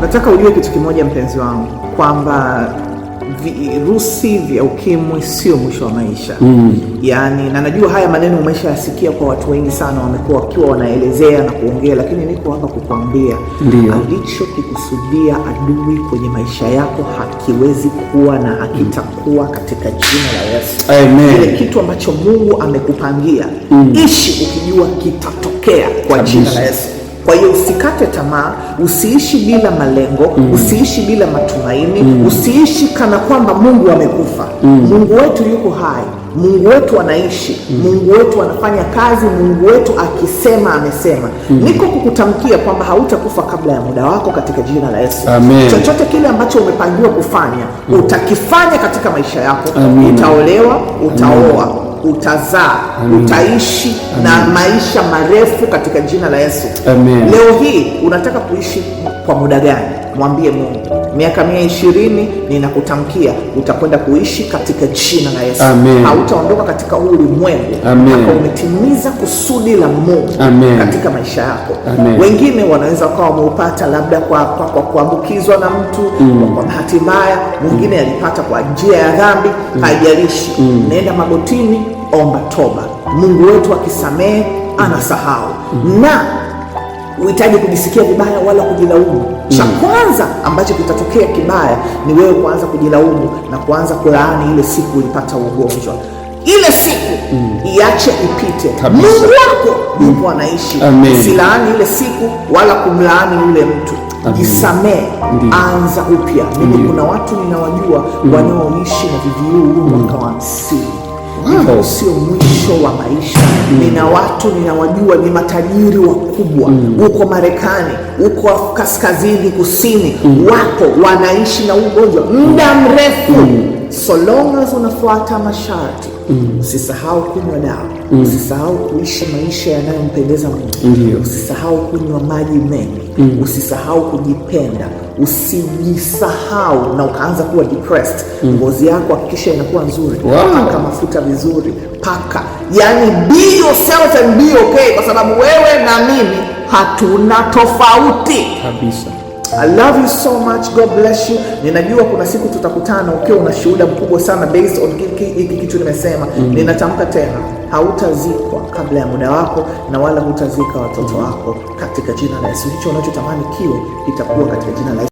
Nataka ujue kitu kimoja mpenzi wangu, kwamba virusi vya ukimwi sio mwisho wa maisha. Yaani, na najua haya maneno umeshayasikia kwa watu wengi sana, wamekuwa wakiwa wanaelezea na kuongea, lakini niko hapa kukuambia alichokikusudia adui kwenye maisha yako hakiwezi kuwa na hakitakuwa katika jina la Yesu. Amen. Kile kitu ambacho Mungu amekupangia, ishi ukijua kitatokea kwa jina la Yesu. Kwa hiyo usikate tamaa, usiishi bila malengo, usiishi bila matumaini, usiishi kana kwamba Mungu amekufa. Mungu wetu yuko hai, Mungu wetu anaishi, Mungu wetu anafanya kazi, Mungu wetu akisema amesema. Niko kukutamkia kwamba hautakufa kabla ya muda wako katika jina la Yesu. Amen. Chochote kile ambacho umepangiwa kufanya, utakifanya katika maisha yako. Utaolewa, utaoa, utazaa, utaishi na maisha marefu katika jina la Yesu. Amen. Leo hii unataka kuishi kwa muda gani? Mwambie Mungu, miaka 120 ninakutamkia utakwenda kuishi katika jina la Yesu. Hautaondoka katika huu ulimwengu mpaka umetimiza kusudi la Mungu katika maisha yako. Wengine wanaweza wakawa wameupata labda kwa kuambukizwa na mtu, kwa bahati mbaya, mwingine alipata kwa njia ya dhambi. Haijalishi, nenda magotini, omba toba. Mungu wetu akisamehe anasahau. Na uhitaji kujisikia vibaya wala kujilaumu. Cha kwanza ambacho kitatokea kibaya ni wewe kuanza kujilaumu na kuanza kulaani ile siku ulipata ugonjwa. Ile siku iache ipite. Mungu wako yupo anaishi. Usilaani ile siku wala kumlaani yule mtu. Jisamee, anza upya. Mimi kuna watu ninawajua wanaoishi na VVU mwaka wa 50. Sio mwisho wa maisha. Nina watu ninawajua ni matajiri wakubwa huko Marekani, huko kaskazini kusini, wako wanaishi na ugonjwa muda mrefu. So long as unafuata masharti, usisahau kunywa dawa, usisahau kuishi maisha yanayompendeza Mungu, usisahau kunywa maji mengi, usisahau kujipenda, usijisahau na ukaanza kuwa depressed. Ngozi yako hakikisha inakuwa nzuri, paka mafuta vizuri, paka, yani be yourself and be okay, kwa sababu wewe na mimi hatuna tofauti kabisa. I love you so much. God bless you. Ninajua kuna siku tutakutana ukiwa una shuhuda mkubwa sana based on hiki kitu nimesema. Ninatamka tena, hautazikwa kabla ya muda wako na wala hutazika watoto wako katika jina la Yesu. Hicho unachotamani kiwe kitakuwa katika jina la Yesu.